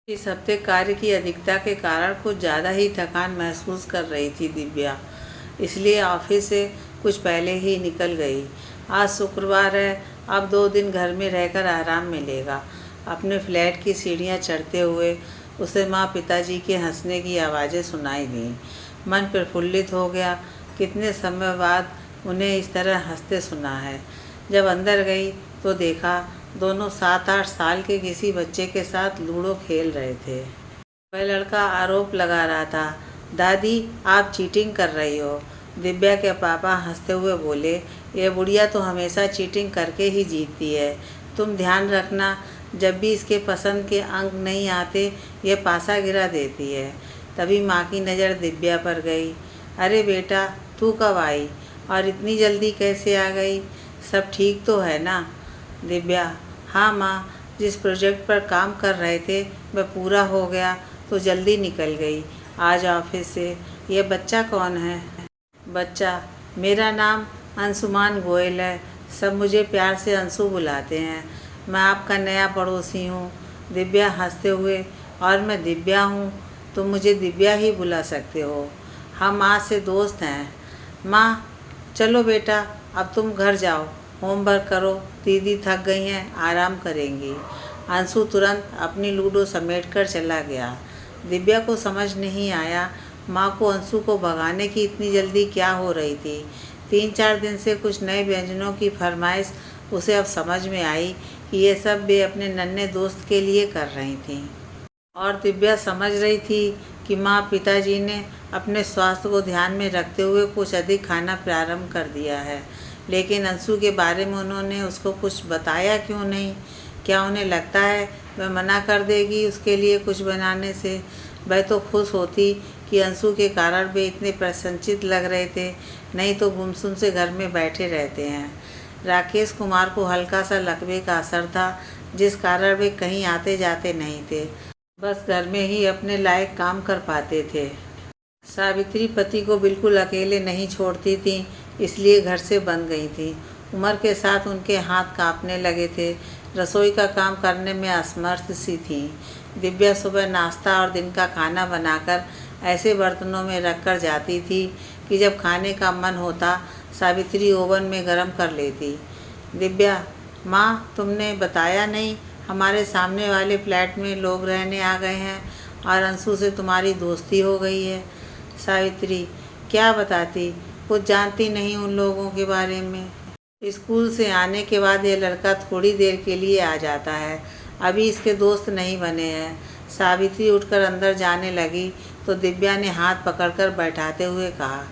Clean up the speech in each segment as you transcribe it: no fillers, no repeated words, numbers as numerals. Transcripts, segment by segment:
इस हफ्ते कार्य की अधिकता के कारण कुछ ज़्यादा ही थकान महसूस कर रही थी दिव्या, इसलिए ऑफिस से कुछ पहले ही निकल गई। आज शुक्रवार है, अब 2 दिन घर में रहकर आराम मिलेगा। अपने फ्लैट की सीढ़ियाँ चढ़ते हुए उसे माँ पिताजी के हंसने की आवाज़ें सुनाई दीं। मन प्रफुल्लित हो गया। कितने समय बाद उन्हें इस तरह हंसते सुना है। जब अंदर गई तो देखा दोनों 7-8 साल के किसी बच्चे के साथ लूडो खेल रहे थे। वह लड़का आरोप लगा रहा था, दादी आप चीटिंग कर रही हो। दिव्या के पापा हंसते हुए बोले, ये बुढ़िया तो हमेशा चीटिंग करके ही जीतती है। तुम ध्यान रखना, जब भी इसके पसंद के अंक नहीं आते ये पासा गिरा देती है। तभी माँ की नज़र दिव्या पर गई। अरे बेटा, तू कब आई और इतनी जल्दी कैसे आ गई? सब ठीक तो है ना? दिव्या, हाँ माँ, जिस प्रोजेक्ट पर काम कर रहे थे वह पूरा हो गया तो जल्दी निकल गई आज ऑफिस से। ये बच्चा कौन है? बच्चा, मेरा नाम अंशुमान गोयल है। सब मुझे प्यार से अंशु बुलाते हैं। मैं आपका नया पड़ोसी हूँ। दिव्या हंसते हुए, और मैं दिव्या हूँ, तुम मुझे दिव्या ही बुला सकते हो। हम आज से दोस्त हैं। माँ, चलो बेटा, अब तुम घर जाओ, होमवर्क करो। दीदी थक गई हैं, आराम करेंगी। अंशु तुरंत अपनी लूडो समेटकर चला गया। दिव्या को समझ नहीं आया माँ को अंशु को भगाने की इतनी जल्दी क्या हो रही थी। 3-4 दिन से कुछ नए व्यंजनों की फरमाइश उसे अब समझ में आई कि ये सब वे अपने नन्हे दोस्त के लिए कर रही थीं। और दिव्या समझ रही थी कि माँ पिताजी ने अपने स्वास्थ्य को ध्यान में रखते हुए कुछ अधिक खाना प्रारंभ कर दिया है। लेकिन अंशु के बारे में उन्होंने उसको कुछ बताया क्यों नहीं? क्या उन्हें लगता है वह मना कर देगी उसके लिए कुछ बनाने से? वह तो खुश होती कि अंशु के कारण वे इतने प्रसन्नचित्त लग रहे थे, नहीं तो गुमसुम से घर में बैठे रहते हैं। राकेश कुमार को हल्का सा लकवे का असर था, जिस कारण वे कहीं आते जाते नहीं थे, बस घर में ही अपने लायक काम कर पाते थे। सावित्री पति को बिल्कुल अकेले नहीं छोड़ती थी, इसलिए घर से बंद गई थी। उम्र के साथ उनके हाथ कांपने लगे थे। रसोई का काम करने में असमर्थ सी थी। दिव्या सुबह नाश्ता और दिन का खाना बनाकर ऐसे बर्तनों में रखकर जाती थी कि जब खाने का मन होता सावित्री ओवन में गर्म कर लेती। दिव्या, माँ तुमने बताया नहीं, हमारे सामने वाले फ्लैट में लोग रहने आ गए हैं और अंशु से तुम्हारी दोस्ती हो गई है। सावित्री, क्या बताती, कुछ जानती नहीं उन लोगों के बारे में। स्कूल से आने के बाद ये लड़का थोड़ी देर के लिए आ जाता है, अभी इसके दोस्त नहीं बने हैं। सावित्री उठकर अंदर जाने लगी तो दिव्या ने हाथ पकड़कर बैठाते हुए कहा,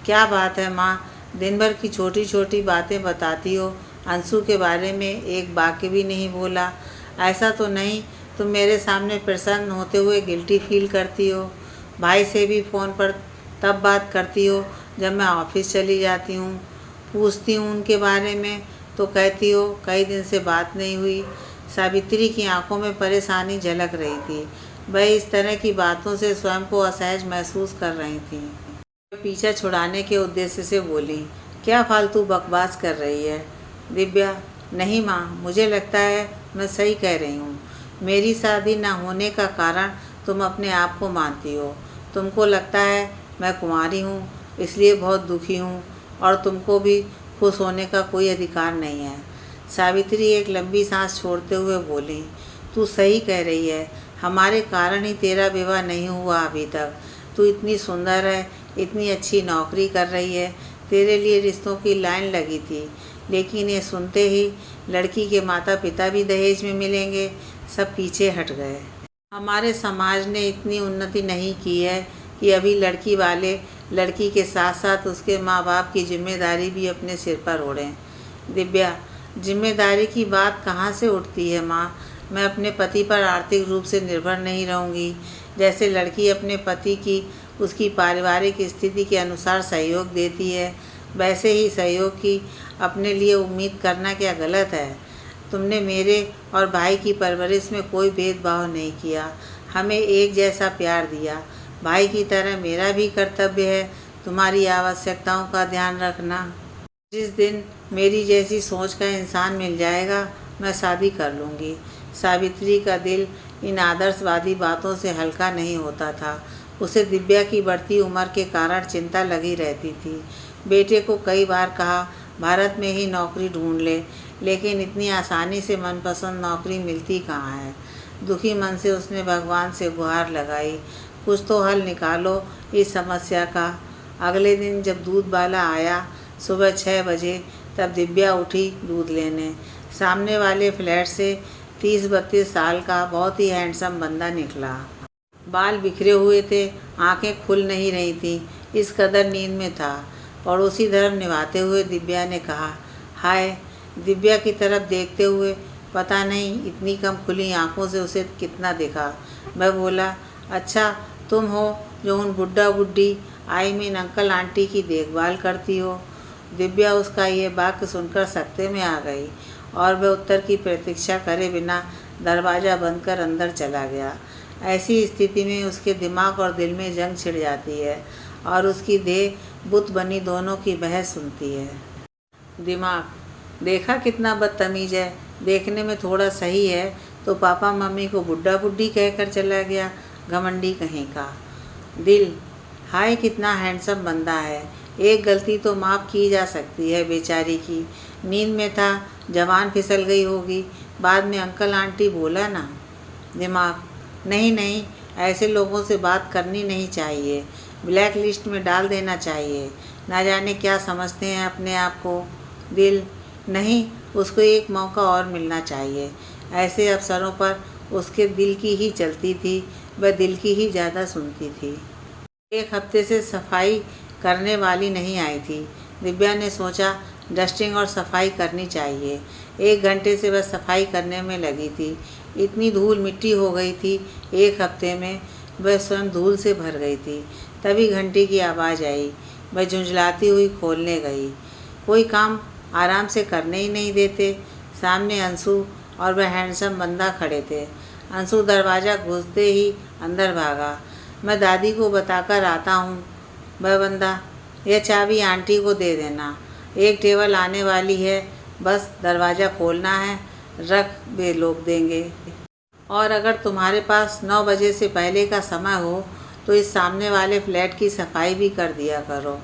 क्या बात है माँ, दिन भर की छोटी छोटी बातें बताती हो, अंशु के बारे में एक वाक्य भी नहीं बोला। ऐसा तो नहीं तुम मेरे सामने प्रसन्न होते हुए गिल्टी फील करती हो? भाई से भी फ़ोन पर तब बात करती हो जब मैं ऑफिस चली जाती हूँ। पूछती हूँ उनके बारे में तो कहती हो कई दिन से बात नहीं हुई। सावित्री की आंखों में परेशानी झलक रही थी। वह इस तरह की बातों से स्वयं को असहज महसूस कर रही थी। पीछा छुड़ाने के उद्देश्य से बोली, क्या फालतू बकवास कर रही है? दिव्या, नहीं माँ, मुझे लगता है मैं सही कह रही हूँ। मेरी शादी न होने का कारण तुम अपने आप को मानती हो। तुमको लगता है मैं कुंवारी हूँ इसलिए बहुत दुखी हूँ और तुमको भी खुश होने का कोई अधिकार नहीं है। सावित्री एक लंबी सांस छोड़ते हुए बोली, तू सही कह रही है, हमारे कारण ही तेरा विवाह नहीं हुआ अभी तक। तू इतनी सुंदर है, इतनी अच्छी नौकरी कर रही है, तेरे लिए रिश्तों की लाइन लगी थी, लेकिन ये सुनते ही लड़की के माता पिता भी दहेज में मिलेंगे, सब पीछे हट गए। हमारे समाज ने इतनी उन्नति नहीं की है कि अभी लड़की वाले लड़की के साथ साथ उसके माँ बाप की जिम्मेदारी भी अपने सिर पर ओढ़ें। दिव्या, जिम्मेदारी की बात कहाँ से उठती है माँ? मैं अपने पति पर आर्थिक रूप से निर्भर नहीं रहूँगी। जैसे लड़की अपने पति की उसकी पारिवारिक स्थिति के अनुसार सहयोग देती है, वैसे ही सहयोग की अपने लिए उम्मीद करना क्या गलत है? तुमने मेरे और भाई की परवरिश में कोई भेदभाव नहीं किया, हमें एक जैसा प्यार दिया। भाई की तरह मेरा भी कर्तव्य है तुम्हारी आवश्यकताओं का ध्यान रखना। जिस दिन मेरी जैसी सोच का इंसान मिल जाएगा मैं शादी कर लूँगी। सावित्री का दिल इन आदर्शवादी बातों से हल्का नहीं होता था। उसे दिव्या की बढ़ती उम्र के कारण चिंता लगी रहती थी। बेटे को कई बार कहा भारत में ही नौकरी ढूंढ ले, लेकिन इतनी आसानी से मनपसंद नौकरी मिलती कहाँ है। दुखी मन से उसने भगवान से गुहार लगाई, कुछ तो हल निकालो इस समस्या का। अगले दिन जब दूध वाला आया सुबह 6 बजे, तब दिव्या उठी दूध लेने। सामने वाले फ्लैट से 30-32 साल का बहुत ही हैंडसम बंदा निकला। बाल बिखरे हुए थे, आंखें खुल नहीं रही थी, इस कदर नींद में था। पड़ोसी धर्म निभाते हुए दिव्या ने कहा, हाय। दिव्या की तरफ देखते हुए पता नहीं इतनी कम खुली आंखों से उसे कितना दिखा। मैं बोला, अच्छा तुम हो जो उन बुड्ढा बुड्ढी आई मीन अंकल आंटी की देखभाल करती हो। दिव्या उसका ये वाक्य सुनकर सकते में आ गई और वह उत्तर की प्रतीक्षा करे बिना दरवाज़ा बंद कर अंदर चला गया। ऐसी स्थिति में उसके दिमाग और दिल में जंग छिड़ जाती है और उसकी देह बुत बनी दोनों की बहस सुनती है। दिमाग, देखा कितना बदतमीज है, देखने में थोड़ा सही है तो पापा मम्मी को बुड्ढा बुड्ढी कहकर चला गया, घमंडी कहीं का। दिल, हाय कितना हैंडसम बंदा है, एक गलती तो माफ़ की जा सकती है बेचारी की, नींद में था, जवान फिसल गई होगी, बाद में अंकल आंटी बोला ना। दिमाग, नहीं नहीं, ऐसे लोगों से बात करनी नहीं चाहिए, ब्लैक लिस्ट में डाल देना चाहिए, ना जाने क्या समझते हैं अपने आप को। दिल, नहीं, उसको एक मौका और मिलना चाहिए। ऐसे अवसरों पर उसके दिल की ही चलती थी, वह दिल की ही ज़्यादा सुनती थी। 1 हफ्ते से सफाई करने वाली नहीं आई थी। दिव्या ने सोचा डस्टिंग और सफाई करनी चाहिए। 1 घंटे से वह सफाई करने में लगी थी। इतनी धूल मिट्टी हो गई थी, 1 हफ्ते में वह स्वयं धूल से भर गई थी। तभी घंटी की आवाज़ आई। वह झुंझलाती हुई खोलने गई। कोई काम आराम से करने ही नहीं देते। सामने अंशु और वह हैंडसम बंदा खड़े थे। अंशु दरवाज़ा घुसते ही अंदर भागा। मैं दादी को बताकर आता हूँ। वह बंदा, यह चाबी आंटी को दे देना, एक टेबल आने वाली है, बस दरवाज़ा खोलना है, रख वे लोग देंगे। और अगर तुम्हारे पास 9 बजे से पहले का समय हो तो इस सामने वाले फ्लैट की सफाई भी कर दिया करो।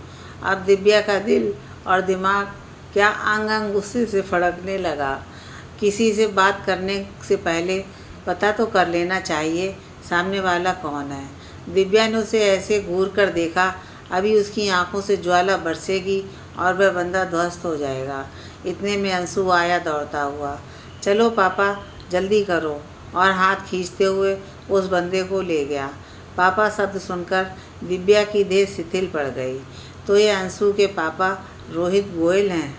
अब दिव्या का दिल और दिमाग क्या अंग अंग गुस्से से फड़कने लगा। किसी से बात करने से पहले पता तो कर लेना चाहिए सामने वाला कौन है। दिव्या ने उसे ऐसे घूर कर देखा, अभी उसकी आंखों से ज्वाला बरसेगी और वह बंदा ध्वस्त हो जाएगा। इतने में अंशु आया दौड़ता हुआ। चलो पापा जल्दी करो, और हाथ खींचते हुए उस बंदे को ले गया। पापा शब्द सुनकर दिव्या की देह शिथिल पड़ गई। तो ये अंशु के पापा रोहित गोयल हैं।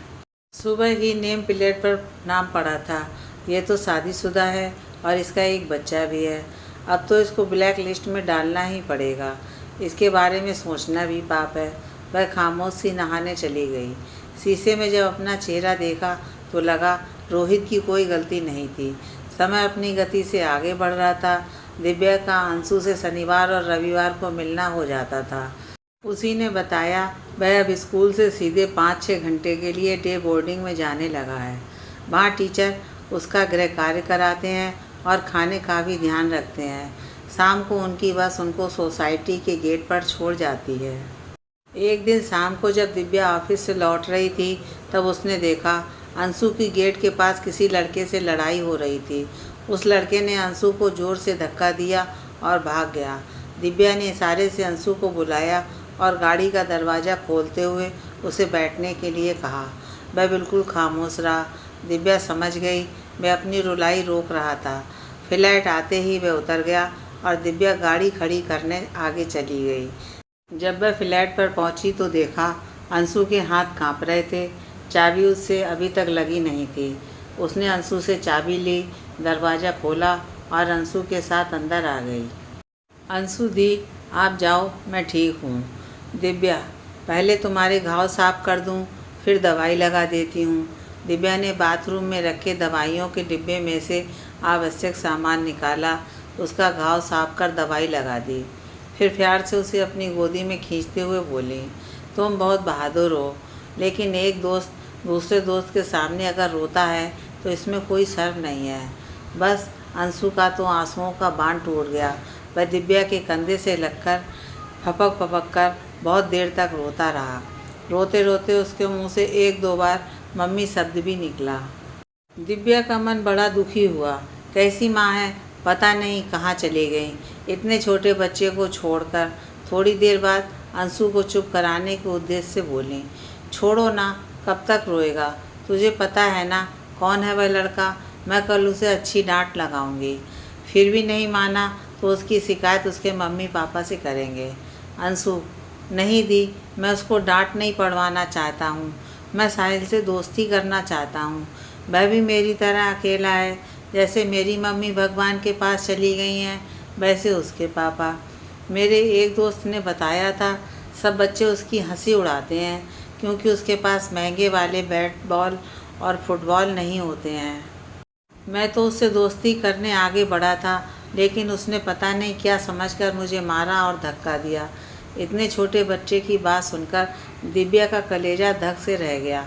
सुबह ही नेम प्लेट पर नाम पड़ा था, ये तो शादीशुदा है और इसका एक बच्चा भी है। अब तो इसको ब्लैक लिस्ट में डालना ही पड़ेगा। इसके बारे में सोचना भी पाप है। वह खामोश सी नहाने चली गई। शीशे में जब अपना चेहरा देखा तो लगा रोहित की कोई गलती नहीं थी। समय अपनी गति से आगे बढ़ रहा था। दिव्या का अंशु से शनिवार और रविवार को मिलना हो जाता था। उसी ने बताया वह अब स्कूल से सीधे 5-6 घंटे के लिए डे बोर्डिंग में जाने लगा है। वहाँ टीचर उसका गृह कार्य कराते हैं और खाने का भी ध्यान रखते हैं। शाम को उनकी बस उनको सोसाइटी के गेट पर छोड़ जाती है। एक दिन शाम को जब दिव्या ऑफिस से लौट रही थी तब उसने देखा अंशु की गेट के पास किसी लड़के से लड़ाई हो रही थी। उस लड़के ने अंशु को ज़ोर से धक्का दिया और भाग गया। दिव्या ने इशारे से अंशु को बुलाया और गाड़ी का दरवाज़ा खोलते हुए उसे बैठने के लिए कहा। वह बिल्कुल खामोश रहा। दिव्या समझ गई वह अपनी रुलाई रोक रहा था। फ्लैट आते ही वह उतर गया और दिव्या गाड़ी खड़ी करने आगे चली गई। जब वह फ्लैट पर पहुंची तो देखा अंशु के हाथ कांप रहे थे। चाबी उससे अभी तक लगी नहीं थी। उसने अंशु से चाबी ली, दरवाज़ा खोला और अंशु के साथ अंदर आ गई। अंशु दी, आप जाओ, मैं ठीक हूँ। दिव्या, पहले तुम्हारे घाव साफ कर दूँ, फिर दवाई लगा देती हूँ। दिव्या ने बाथरूम में रखे दवाइयों के डिब्बे में से आवश्यक सामान निकाला, उसका घाव साफ कर दवाई लगा दी। फिर प्यार से उसे अपनी गोदी में खींचते हुए बोली, तुम बहुत बहादुर हो, लेकिन एक दोस्त दूसरे दोस्त के सामने अगर रोता है तो इसमें कोई शर्म नहीं है। बस अंशु का तो आंसुओं का बांध टूट गया। वह दिव्या के कंधे से लगकर फपक फपक कर बहुत देर तक रोता रहा। रोते रोते उसके मुंह से एक दो बार मम्मी शब्द भी निकला। दिव्या का मन बड़ा दुखी हुआ। कैसी माँ है, पता नहीं कहाँ चली गई। इतने छोटे बच्चे को छोड़कर थोड़ी देर बाद अंशु को चुप कराने के उद्देश्य से बोली, छोड़ो ना, कब तक रोएगा। तुझे पता है ना कौन है वह लड़का, मैं कल उसे अच्छी डांट लगाऊंगी। फिर भी नहीं माना तो उसकी शिकायत उसके मम्मी पापा से करेंगे। अंशु, नहीं दी, मैं उसको डांट नहीं पड़वाना चाहता हूँ। मैं साहिल से दोस्ती करना चाहता हूँ। वह भी मेरी तरह अकेला है। जैसे मेरी मम्मी भगवान के पास चली गई हैं, वैसे उसके पापा। मेरे एक दोस्त ने बताया था सब बच्चे उसकी हंसी उड़ाते हैं क्योंकि उसके पास महंगे वाले बैट बॉल और फुटबॉल नहीं होते हैं। मैं तो उससे दोस्ती करने आगे बढ़ा था, लेकिन उसने पता नहीं क्या समझकर मुझे मारा और धक्का दिया। इतने छोटे बच्चे की बात सुनकर दिव्या का कलेजा धक से रह गया।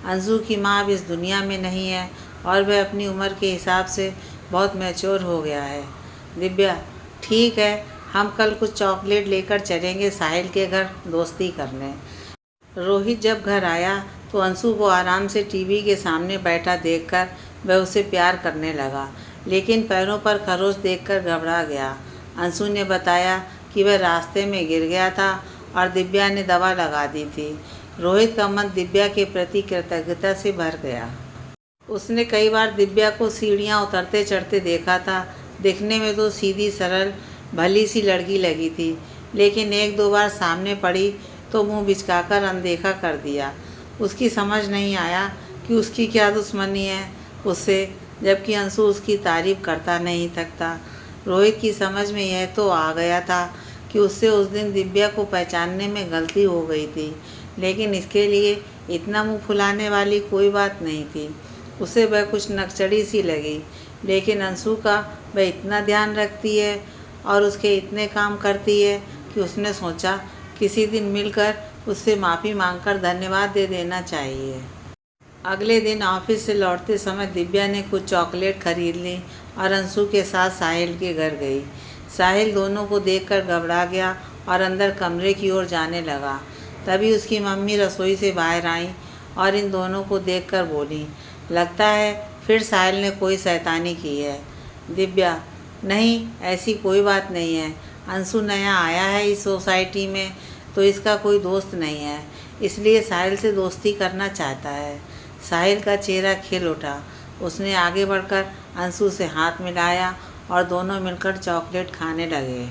अंशु की माँ अब इस दुनिया में नहीं है और वह अपनी उम्र के हिसाब से बहुत मैच्योर हो गया है। दिव्या, ठीक है, हम कल कुछ चॉकलेट लेकर चलेंगे साहिल के घर दोस्ती करने। रोहित जब घर आया तो अंशु को आराम से टीवी के सामने बैठा देखकर वह उसे प्यार करने लगा, लेकिन पैरों पर खरोच देखकर घबरा गया। अंशु ने बताया कि वह रास्ते में गिर गया था और दिव्या ने दवा लगा दी थी। रोहित का मन दिव्या के प्रति कृतज्ञता से भर गया। उसने कई बार दिव्या को सीढ़ियाँ उतरते चढ़ते देखा था। दिखने में तो सीधी सरल भली सी लड़की लगी थी, लेकिन एक दो बार सामने पड़ी तो मुंह बिचकाकर अनदेखा कर दिया। उसकी समझ नहीं आया कि उसकी क्या दुश्मनी है उससे, जबकि अंशु उसकी तारीफ करता नहीं थकता। रोहित की समझ में यह तो आ गया था कि उससे उस दिन दिव्या को पहचानने में गलती हो गई थी, लेकिन इसके लिए इतना मुंह फुलाने वाली कोई बात नहीं थी। उसे वह कुछ नकचड़ी सी लगी, लेकिन अंशु का वह इतना ध्यान रखती है और उसके इतने काम करती है कि उसने सोचा किसी दिन मिलकर उससे माफ़ी मांगकर धन्यवाद दे देना चाहिए। अगले दिन ऑफिस से लौटते समय दिव्या ने कुछ चॉकलेट खरीद ली और अंशु के साथ साहिल के घर गई। साहिल दोनों को देखकर घबरा गया और अंदर कमरे की ओर जाने लगा। तभी उसकी मम्मी रसोई से बाहर आई और इन दोनों को देखकर बोली, लगता है फिर साहिल ने कोई शैतानी की है। दिव्या, नहीं, ऐसी कोई बात नहीं है। अंशु नया आया है इस सोसाइटी में तो इसका कोई दोस्त नहीं है, इसलिए साहिल से दोस्ती करना चाहता है। साहिल का चेहरा खिल उठा। उसने आगे बढ़कर अंशु से हाथ मिलाया और दोनों मिलकर चॉकलेट खाने लगे।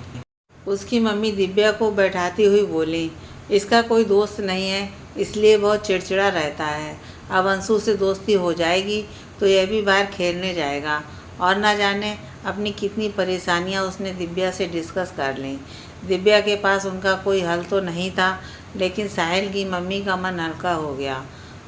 उसकी मम्मी दिव्या को बैठाती हुई बोली, इसका कोई दोस्त नहीं है, इसलिए बहुत चिड़चिड़ा रहता है। अब अंशु से दोस्ती हो जाएगी तो यह भी बाहर खेलने जाएगा और ना जाने अपनी कितनी परेशानियां उसने दिव्या से डिस्कस कर लीं। दिव्या के पास उनका कोई हल तो नहीं था, लेकिन साहिल की मम्मी का मन हल्का हो गया।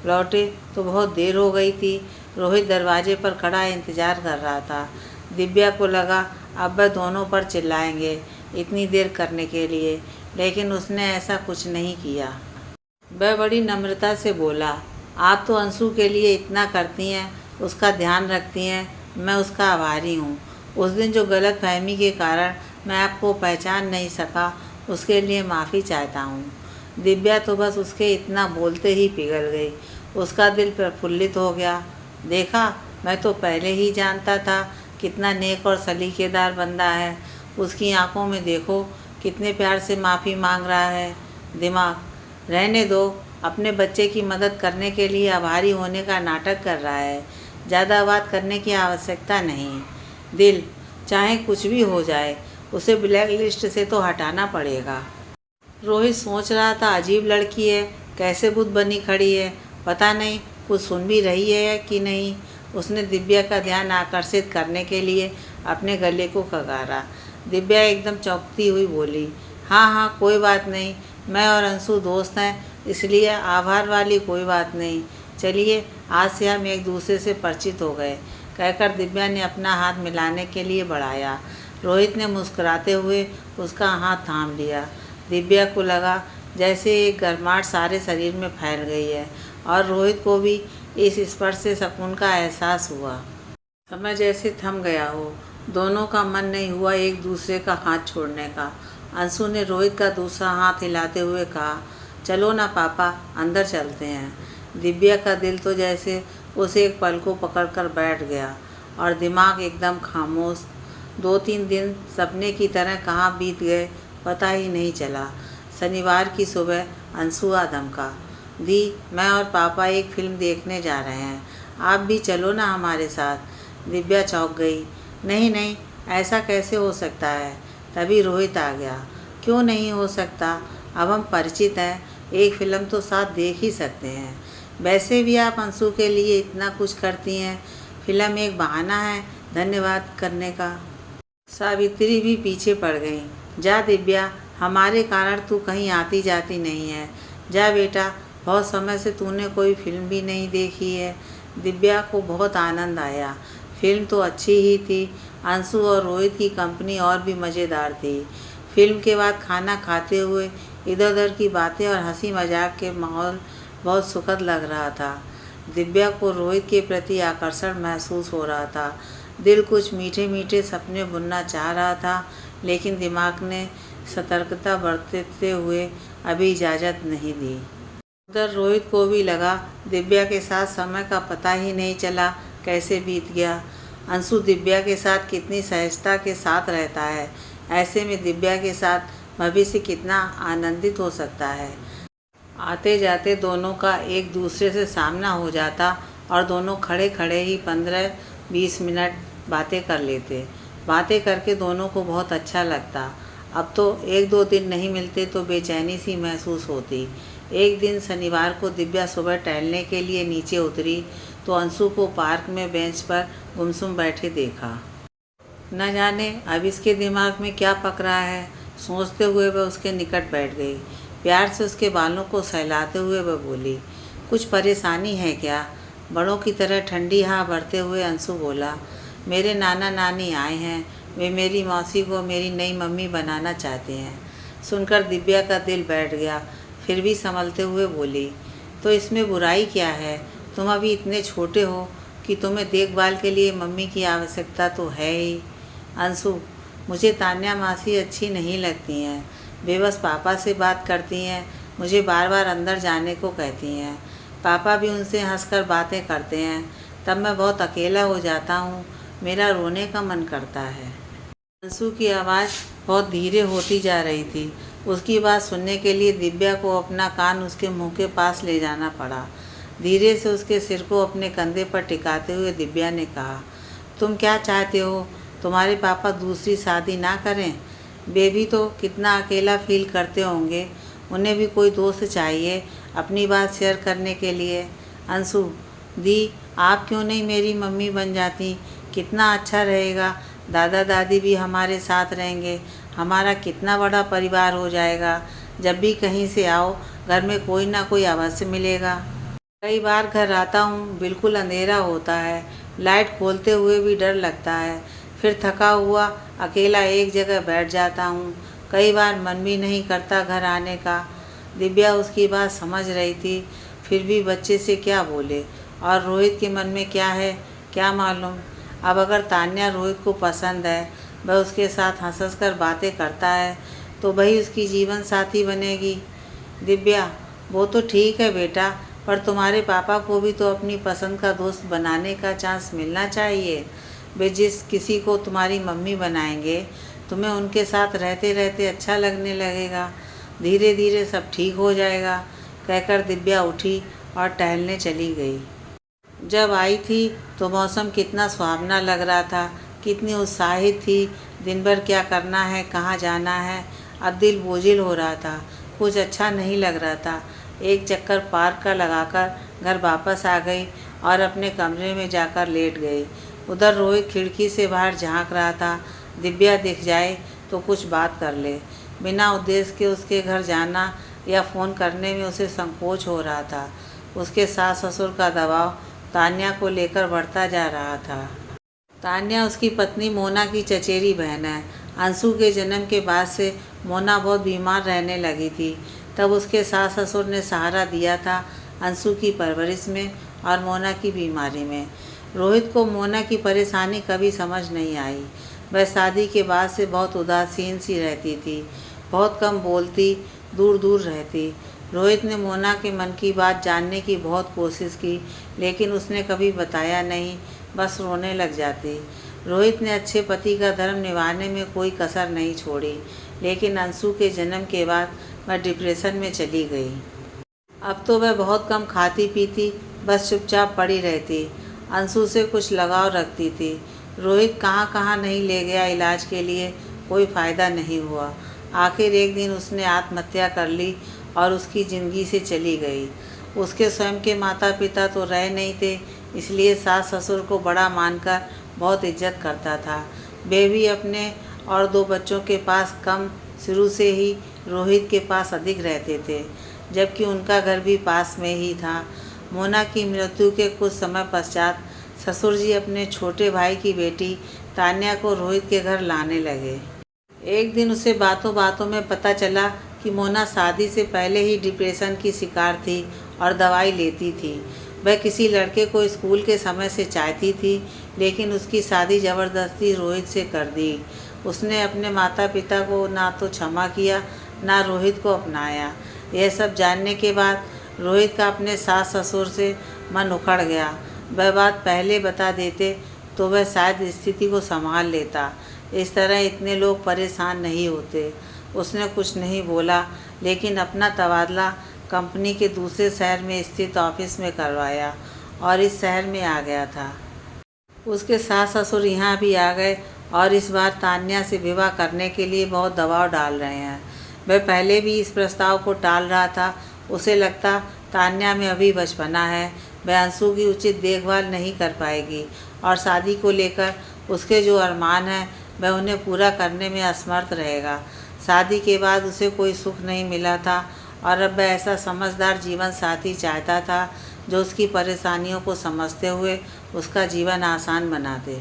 लौटे तो बहुत देर हो गई थी। रोहित दरवाजे पर खड़ा इंतज़ार कर रहा था। दिव्या को लगा अब वह दोनों पर चिल्लाएंगे इतनी देर करने के लिए, लेकिन उसने ऐसा कुछ नहीं किया। वह बड़ी नम्रता से बोला, आप तो अंशु के लिए इतना करती हैं, उसका ध्यान रखती हैं, मैं उसका आभारी हूँ। उस दिन जो गलतफहमी के कारण मैं आपको पहचान नहीं सका, उसके लिए माफ़ी चाहता हूँ। दिव्या तो बस उसके इतना बोलते ही पिघल गई। उसका दिल प्रफुल्लित हो गया। देखा, मैं तो पहले ही जानता था कितना नेक और सलीकेदार बंदा है। उसकी आंखों में देखो कितने प्यार से माफ़ी मांग रहा है। दिमाग, रहने दो, अपने बच्चे की मदद करने के लिए आभारी होने का नाटक कर रहा है। ज़्यादा बात करने की आवश्यकता नहीं। दिल, चाहे कुछ भी हो जाए, उसे ब्लैक लिस्ट से तो हटाना पड़ेगा। रोहित सोच रहा था, अजीब लड़की है, कैसे बुद्ध बनी खड़ी है, पता नहीं कुछ सुन भी रही है कि नहीं। उसने दिव्या का ध्यान आकर्षित करने के लिए अपने गले को खगारा। दिव्या एकदम चौंकती हुई बोली, हाँ हाँ, कोई बात नहीं, मैं और अंशु दोस्त हैं, इसलिए आभार वाली कोई बात नहीं। चलिए, आज से हम एक दूसरे से परिचित हो गए, कहकर दिव्या ने अपना हाथ मिलाने के लिए बढ़ाया। रोहित ने मुस्कुराते हुए उसका हाथ थाम लिया। दिव्या को लगा जैसे एक गर्माहट सारे शरीर में फैल गई है और रोहित को भी इस स्पर्श से सुकून का एहसास हुआ। समय जैसे थम गया हो दोनों का मन नहीं हुआ एक दूसरे का हाथ छोड़ने का। अंशु ने रोहित का दूसरा हाथ हिलाते हुए कहा, चलो ना पापा, अंदर चलते हैं। दिव्या का दिल तो जैसे उसे एक पल को पकड़कर बैठ गया और दिमाग एकदम खामोश। 2-3 दिन सपने की तरह कहाँ बीत गए पता ही नहीं चला। शनिवार की सुबह अंशु धमका, दी मैं और पापा एक फिल्म देखने जा रहे हैं, आप भी चलो ना हमारे साथ। दिव्या चौंक गई, नहीं नहीं, ऐसा कैसे हो सकता है। तभी रोहित आ गया, क्यों नहीं हो सकता, अब हम परिचित हैं, एक फ़िल्म तो साथ देख ही सकते हैं। वैसे भी आप अंशु के लिए इतना कुछ करती हैं, फिल्म एक बहाना है धन्यवाद करने का। सावित्री भी पीछे पड़ गई, जा दिव्या, हमारे कारण तू कहीं आती जाती नहीं है, जा बेटा, बहुत समय से तूने कोई फिल्म भी नहीं देखी है। दिव्या को बहुत आनंद आया, फिल्म तो अच्छी ही थी, अंशु और रोहित की कंपनी और भी मज़ेदार थी। फिल्म के बाद खाना खाते हुए इधर उधर की बातें और हंसी मजाक के माहौल बहुत सुखद लग रहा था। दिव्या को रोहित के प्रति आकर्षण महसूस हो रहा था। दिल कुछ मीठे मीठे सपने बुनना चाह रहा था, लेकिन दिमाग ने सतर्कता बरतते हुए अभी इजाज़त नहीं दी। उधर रोहित को भी लगा, दिव्या के साथ समय का पता ही नहीं चला कैसे बीत गया। अंशु दिव्या के साथ कितनी सहजता के साथ रहता है, ऐसे में दिव्या के साथ भविष्य कितना आनंदित हो सकता है। आते जाते दोनों का एक दूसरे से सामना हो जाता और दोनों खड़े खड़े ही 15-20 मिनट बातें कर लेते। बातें करके दोनों को बहुत अच्छा लगता। अब तो 1-2 दिन नहीं मिलते तो बेचैनी सी महसूस होती। एक दिन शनिवार को दिव्या सुबह टहलने के लिए नीचे उतरी तो अंशु को पार्क में बेंच पर गुमसुम बैठे देखा। न जाने अब इसके दिमाग में क्या पक रहा है, सोचते हुए वह उसके निकट बैठ गई। प्यार से उसके बालों को सहलाते हुए वह बोली, कुछ परेशानी है क्या? बड़ों की तरह ठंडी हवा भरते हुए अंशु बोला, मेरे नाना नानी आए हैं, वे मेरी मौसी को मेरी नई मम्मी बनाना चाहते हैं। सुनकर दिव्या का दिल बैठ गया, फिर भी संभलते हुए बोली, तो इसमें बुराई क्या है? तुम अभी इतने छोटे हो कि तुम्हें देखभाल के लिए मम्मी की आवश्यकता तो है ही। अंशु, मुझे तान्या मासी अच्छी नहीं लगती हैं, वे बस पापा से बात करती हैं, मुझे बार बार अंदर जाने को कहती हैं। पापा भी उनसे हंसकर बातें करते हैं, तब मैं बहुत अकेला हो जाता हूँ, मेरा रोने का मन करता है। अंशु की आवाज़ बहुत धीरे होती जा रही थी। उसकी बात सुनने के लिए दिव्या को अपना कान उसके मुंह के पास ले जाना पड़ा। धीरे से उसके सिर को अपने कंधे पर टिकाते हुए दिव्या ने कहा, तुम क्या चाहते हो? तुम्हारे पापा दूसरी शादी ना करें? वे भी तो कितना अकेला फील करते होंगे, उन्हें भी कोई दोस्त चाहिए अपनी बात शेयर करने के लिए। अंशु, दी आप क्यों नहीं मेरी मम्मी बन जाती, कितना अच्छा रहेगा, दादा दादी भी हमारे साथ रहेंगे, हमारा कितना बड़ा परिवार हो जाएगा। जब भी कहीं से आओ घर में कोई ना कोई अवश्य मिलेगा। कई बार घर आता हूँ बिल्कुल अंधेरा होता है, लाइट खोलते हुए भी डर लगता है, फिर थका हुआ अकेला एक जगह बैठ जाता हूँ, कई बार मन भी नहीं करता घर आने का। दिव्या उसकी बात समझ रही थी, फिर भी बच्चे से क्या बोले, और रोहित के मन में क्या है क्या मालूम। अब अगर तान्या रोहित को पसंद है, वह उसके साथ हंस हंस कर बातें करता है, तो वही उसकी जीवन साथी बनेगी। दिव्या, वो तो ठीक है बेटा, पर तुम्हारे पापा को भी तो अपनी पसंद का दोस्त बनाने का चांस मिलना चाहिए। वे जिस किसी को तुम्हारी मम्मी बनाएंगे, तुम्हें उनके साथ रहते रहते अच्छा लगने लगेगा, धीरे धीरे सब ठीक हो जाएगा। कहकर दिव्या उठी और टहलने चली गई। जब आई थी तो मौसम कितना सुहावना लग रहा था, कितनी उत्साहित थी, दिन भर क्या करना है, कहाँ जाना है। अब दिल बोझिल हो रहा था, कुछ अच्छा नहीं लग रहा था। एक चक्कर पार्क का लगाकर घर वापस आ गई और अपने कमरे में जाकर लेट गई। उधर रोहित खिड़की से बाहर झांक रहा था, दिव्या दिख जाए तो कुछ बात कर ले। बिना उद्देश्य के उसके घर जाना या फ़ोन करने में उसे संकोच हो रहा था। उसके सास ससुर का दबाव तान्या को लेकर बढ़ता जा रहा था। तान्या उसकी पत्नी मोना की चचेरी बहन है। अंशु के जन्म के बाद से मोना बहुत बीमार रहने लगी थी, तब उसके सास ससुर ने सहारा दिया था अंशु की परवरिश में और मोना की बीमारी में। रोहित को मोना की परेशानी कभी समझ नहीं आई। वह शादी के बाद से बहुत उदासीन सी रहती थी, बहुत कम बोलती, दूर दूर रहती। रोहित ने मोना के मन की बात जानने की बहुत कोशिश की, लेकिन उसने कभी बताया नहीं, बस रोने लग जाती। रोहित ने अच्छे पति का धर्म निभाने में कोई कसर नहीं छोड़ी, लेकिन अंशु के जन्म के बाद वह डिप्रेशन में चली गई। अब तो वह बहुत कम खाती पीती, बस चुपचाप पड़ी रहती। अंशु से कुछ लगाव रखती थी। रोहित कहाँ कहाँ नहीं ले गया इलाज के लिए, कोई फ़ायदा नहीं हुआ। आखिर एक दिन उसने आत्महत्या कर ली और उसकी ज़िंदगी से चली गई। उसके स्वयं के माता पिता तो रहे नहीं थे, इसलिए सास ससुर को बड़ा मानकर बहुत इज्जत करता था। वे भी अपने और 2 बच्चों के पास कम, शुरू से ही रोहित के पास अधिक रहते थे, जबकि उनका घर भी पास में ही था। मोना की मृत्यु के कुछ समय पश्चात ससुर जी अपने छोटे भाई की बेटी तान्या को रोहित के घर लाने लगे। एक दिन उसे बातों बातों में पता चला कि मोना शादी से पहले ही डिप्रेशन की शिकार थी और दवाई लेती थी। वह किसी लड़के को स्कूल के समय से चाहती थी, लेकिन उसकी शादी ज़बरदस्ती रोहित से कर दी। उसने अपने माता पिता को ना तो क्षमा किया, ना रोहित को अपनाया। यह सब जानने के बाद रोहित का अपने सास ससुर से मन उखड़ गया। वह बात पहले बता देते तो वह शायद स्थिति को संभाल लेता। इस तरह इतने लोग परेशान नहीं होते। उसने कुछ नहीं बोला, लेकिन अपना तबादला कंपनी के दूसरे शहर में स्थित ऑफिस में करवाया और इस शहर में आ गया था। उसके सास ससुर यहाँ भी आ गए और इस बार तान्या से विवाह करने के लिए बहुत दबाव डाल रहे हैं। वह पहले भी इस प्रस्ताव को टाल रहा था। उसे लगता तान्या में अभी बचपना है, वह अंशु की उचित देखभाल नहीं कर पाएगी और शादी को लेकर उसके जो अरमान हैं वह उन्हें पूरा करने में असमर्थ रहेगा। शादी के बाद उसे कोई सुख नहीं मिला था और अब वह ऐसा समझदार जीवन साथी चाहता था जो उसकी परेशानियों को समझते हुए उसका जीवन आसान बना दे।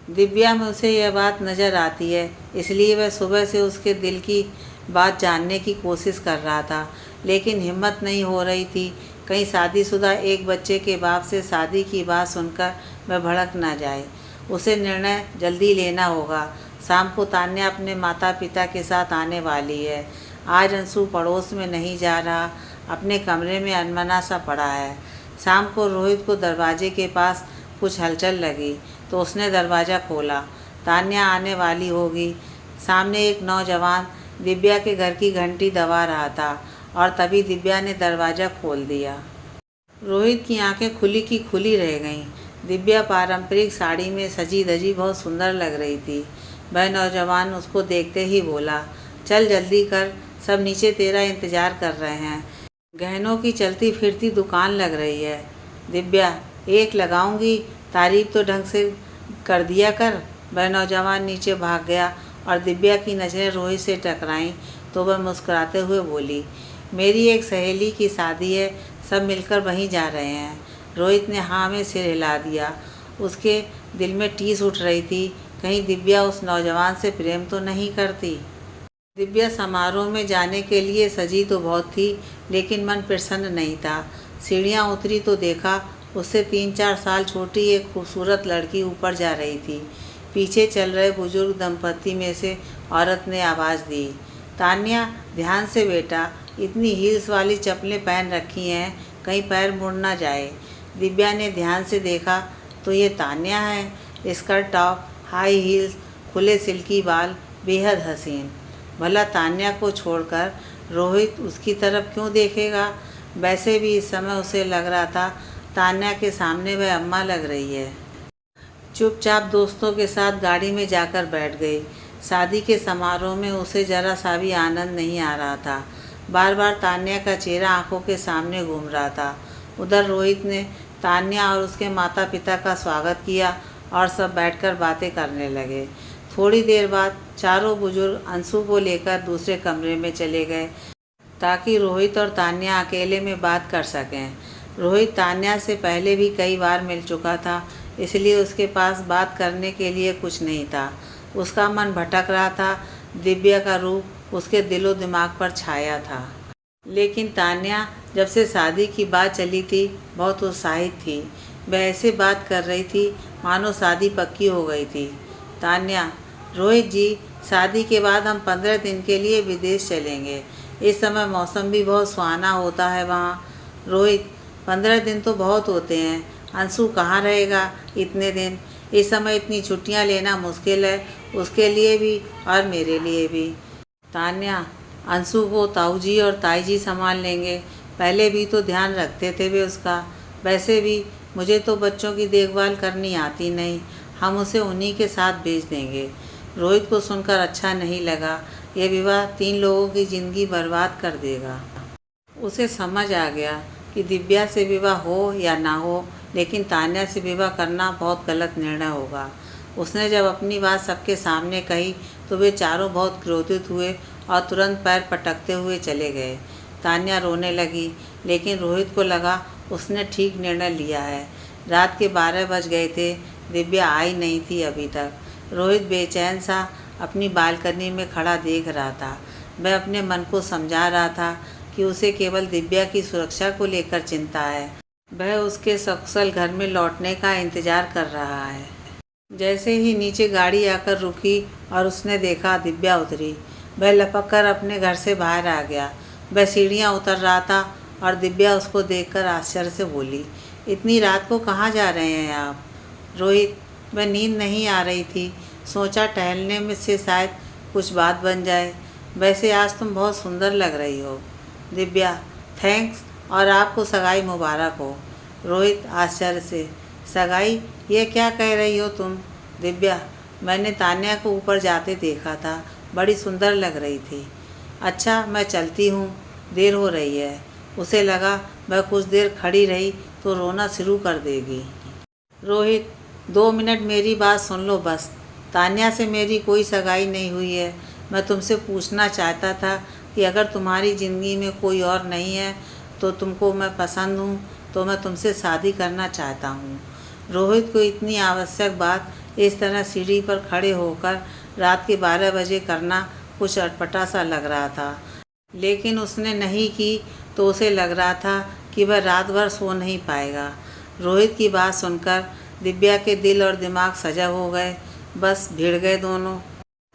दिव्या में उसे यह बात नज़र आती है, इसलिए वह सुबह से उसके दिल की बात जानने की कोशिश कर रहा था, लेकिन हिम्मत नहीं हो रही थी। कहीं शादीशुदा एक बच्चे के बाप से शादी की बात सुनकर वह भड़क ना जाए। उसे निर्णय जल्दी लेना होगा। शाम को तान्या अपने माता पिता के साथ आने वाली है। आज अंशु पड़ोस में नहीं जा रहा, अपने कमरे में अनमना सा पड़ा है। शाम को रोहित को दरवाजे के पास कुछ हलचल लगी तो उसने दरवाज़ा खोला। तान्या आने वाली होगी। सामने एक नौजवान दिव्या के घर की घंटी दबा रहा था और तभी दिव्या ने दरवाज़ा खोल दिया। रोहित की आंखें खुली की खुली रह गईं। दिव्या पारंपरिक साड़ी में सजी धजी बहुत सुंदर लग रही थी। वह नौजवान उसको देखते ही बोला, चल जल्दी कर, सब नीचे तेरा इंतज़ार कर रहे हैं। गहनों की चलती फिरती दुकान लग रही है। दिव्या, एक लगाऊंगी, तारीफ तो ढंग से कर दिया कर। वह नौजवान नीचे भाग गया और दिव्या की नज़रें रोहित से टकराईं तो वह मुस्कुराते हुए बोली, मेरी एक सहेली की शादी है, सब मिलकर वहीं जा रहे हैं। रोहित ने हाँ में सिर हिला दिया। उसके दिल में टीस उठ रही थी, कहीं दिव्या उस नौजवान से प्रेम तो नहीं करती। दिव्या समारोह में जाने के लिए सजी तो बहुत थी, लेकिन मन प्रसन्न नहीं था। सीढ़ियाँ उतरी तो देखा उससे 3-4 साल छोटी एक खूबसूरत लड़की ऊपर जा रही थी। पीछे चल रहे बुजुर्ग दंपति में से औरत ने आवाज़ दी, तान्या ध्यान से बेटा, इतनी हील्स वाली चप्पलें पहन रखी हैं, कहीं पैर मुड़ ना जाए। दिव्या ने ध्यान से देखा तो ये तान्या है। स्कर्ट टॉप, हाई हील्स, खुले सिल्की बाल, बेहद हसीन। भला तान्या को छोड़कर रोहित उसकी तरफ क्यों देखेगा? वैसे भी इस समय उसे लग रहा था तान्या के सामने वह अम्मा लग रही है। चुपचाप दोस्तों के साथ गाड़ी में जाकर बैठ गई। शादी के समारोह में उसे जरा सा भी आनंद नहीं आ रहा था। बार बार तान्या का चेहरा आंखों के सामने घूम रहा था। उधर रोहित ने तान्या और उसके माता पिता का स्वागत किया और सब बैठकर बातें करने लगे। थोड़ी देर बाद चारों बुजुर्ग अंशु को लेकर दूसरे कमरे में चले गए ताकि रोहित और तान्या अकेले में बात कर सकें। रोहित तान्या से पहले भी कई बार मिल चुका था, इसलिए उसके पास बात करने के लिए कुछ नहीं था। उसका मन भटक रहा था। दिव्या का रूप उसके दिलो दिमाग पर छाया था, लेकिन तान्या जब से शादी की बात चली थी बहुत उत्साहित थी। वह ऐसे बात कर रही थी मानो शादी पक्की हो गई थी। तान्या, रोहित जी, शादी के बाद हम 15 दिन के लिए विदेश चलेंगे। इस समय मौसम भी बहुत सुहाना होता है वहाँ। रोहित, 15 दिन तो बहुत होते हैं। अंशु कहाँ रहेगा इतने दिन? इस समय इतनी छुट्टियाँ लेना मुश्किल है, उसके लिए भी और मेरे लिए भी। तान्या, अंशु को ताऊ जी और ताई जी संभाल लेंगे। पहले भी तो ध्यान रखते थे वे उसका। वैसे भी मुझे तो बच्चों की देखभाल करनी आती नहीं, हम उसे उन्हीं के साथ भेज देंगे। रोहित को सुनकर अच्छा नहीं लगा। यह विवाह 3 लोगों की ज़िंदगी बर्बाद कर देगा। उसे समझ आ गया कि दिव्या से विवाह हो या ना हो, लेकिन तान्या से विवाह करना बहुत गलत निर्णय होगा। उसने जब अपनी बात सबके सामने कही तो वे चारों बहुत क्रोधित हुए और तुरंत पैर पटकते हुए चले गए। तान्या रोने लगी, लेकिन रोहित को लगा उसने ठीक निर्णय लिया है। रात के 12 बज गए थे, दिव्या आई नहीं थी अभी तक। रोहित बेचैन सा अपनी बालकनी में खड़ा देख रहा था। वह अपने मन को समझा रहा था कि उसे केवल दिव्या की सुरक्षा को लेकर चिंता है। वह उसके सकुशल घर में लौटने का इंतजार कर रहा है। जैसे ही नीचे गाड़ी आकर रुकी और उसने देखा दिव्या उतरी, वह लपक कर अपने घर से बाहर आ गया। वह सीढ़ियाँ उतर रहा था और दिव्या उसको देखकर आश्चर्य से बोली, इतनी रात को कहाँ जा रहे हैं आप? रोहित, वह नींद नहीं आ रही थी, सोचा टहलने में से शायद कुछ बात बन जाए। वैसे आज तुम बहुत सुंदर लग रही हो। दिव्या, थैंक्स, और आपको सगाई मुबारक हो। रोहित आश्चर्य से, सगाई? ये क्या कह रही हो तुम? दिव्या, मैंने तान्या को ऊपर जाते देखा था, बड़ी सुंदर लग रही थी। अच्छा, मैं चलती हूँ, देर हो रही है। उसे लगा वह कुछ देर खड़ी रही तो रोना शुरू कर देगी। रोहित, 2 मिनट मेरी बात सुन लो बस। तान्या से मेरी कोई सगाई नहीं हुई है। मैं तुमसे पूछना चाहता था कि अगर तुम्हारी ज़िंदगी में कोई और नहीं है तो तुमको मैं पसंद हूँ, तो मैं तुमसे शादी करना चाहता हूँ। रोहित को इतनी आवश्यक बात इस तरह सीढ़ी पर खड़े होकर रात के 12 बजे करना कुछ अटपटा सा लग रहा था, लेकिन उसने नहीं की तो उसे लग रहा था कि वह रात भर सो नहीं पाएगा। रोहित की बात सुनकर दिव्या के दिल और दिमाग सजग हो गए, बस भिड़ गए दोनों।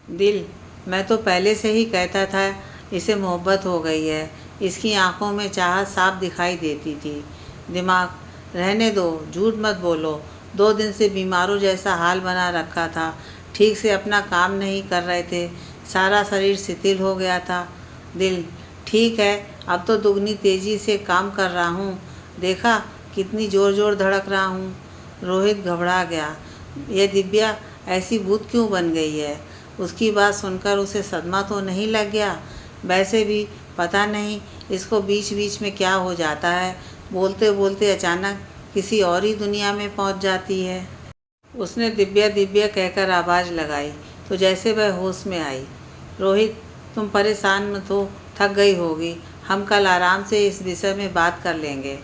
दिल, मैं तो पहले से ही कहता था इसे मोहब्बत हो गई है। इसकी आंखों में चाहत साफ दिखाई देती थी। दिमाग, रहने दो, झूठ मत बोलो। 2 दिन से बीमारों जैसा हाल बना रखा था, ठीक से अपना काम नहीं कर रहे थे, सारा शरीर शिथिल हो गया था। दिल, ठीक है, अब तो दुगनी तेज़ी से काम कर रहा हूँ, देखा कितनी ज़ोर ज़ोर धड़क रहा हूँ। रोहित घबरा गया, ये दिव्या ऐसी भूत क्यों बन गई है? उसकी बात सुनकर उसे सदमा तो नहीं लग गया? वैसे भी पता नहीं इसको बीच बीच में क्या हो जाता है, बोलते बोलते अचानक किसी और ही दुनिया में पहुंच जाती है। उसने दिव्या दिव्या कहकर आवाज़ लगाई तो जैसे वह होश में आई। रोहित, तुम परेशान मत हो, थक गई होगी, हम कल आराम से इस विषय में बात कर लेंगे।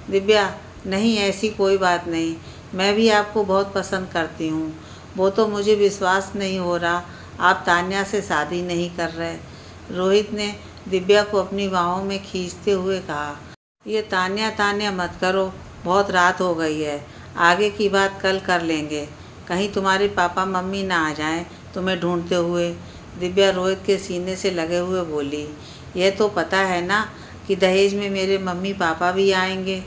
दिव्या, नहीं, ऐसी कोई बात नहीं, मैं भी आपको बहुत पसंद करती हूँ। वो तो मुझे विश्वास नहीं हो रहा आप तान्या से शादी नहीं कर रहे। रोहित ने दिव्या को अपनी बाहों में खींचते हुए कहा, ये तान्या तान्या मत करो, बहुत रात हो गई है, आगे की बात कल कर लेंगे। कहीं तुम्हारे पापा मम्मी ना आ जाएं तुम्हें ढूंढते हुए। दिव्या रोहित के सीने से लगे हुए बोली, यह तो पता है ना कि दहेज में मेरे मम्मी पापा भी आएंगे।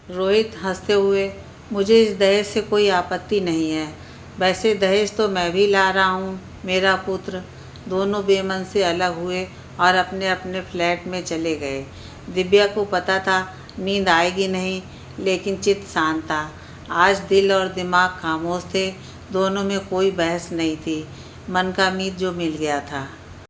रोहित हंसते हुए, मुझे इस दहेज से कोई आपत्ति नहीं है, वैसे दहेज तो मैं भी ला रहा हूँ, मेरा पुत्र। दोनों बेमन से अलग हुए और अपने अपने फ्लैट में चले गए। दिव्या को पता था नींद आएगी नहीं, लेकिन चित्त शांत था। आज दिल और दिमाग खामोश थे, दोनों में कोई बहस नहीं थी, मन का मीत जो मिल गया था।